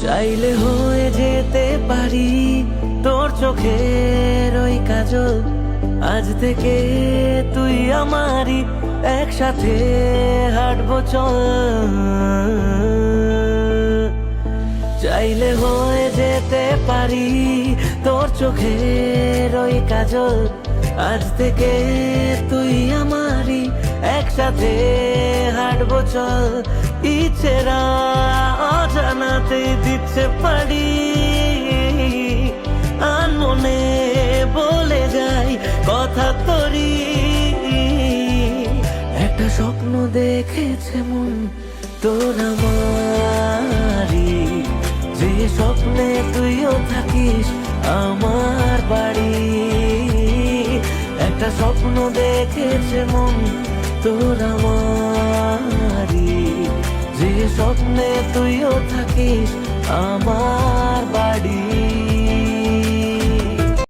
চাইলে হয়ে যেতে পারি তোর চোখের ওই কাজল। আজ থেকে তুই আমারই, একসাথে হাঁটবো চল। চাইলে হয়ে যেতে পারি তোর চোখের ওই কাজল। আজ থেকে তুই আমারই, একসাথে হাঁটবো চল। ইচ্ছেরা অজানাতে দিচ্ছে পারি, আনমনে বলে যাই কথা তোরি। একটা স্বপ্ন দেখেছে মন তোর আমারই, যে স্বপ্নে তুইও থাকিস আমার বাড়ি। একটা স্বপ্ন দেখেছে মন তোর আমারই, যে স্বপ্নে তুইও থাকিস আমার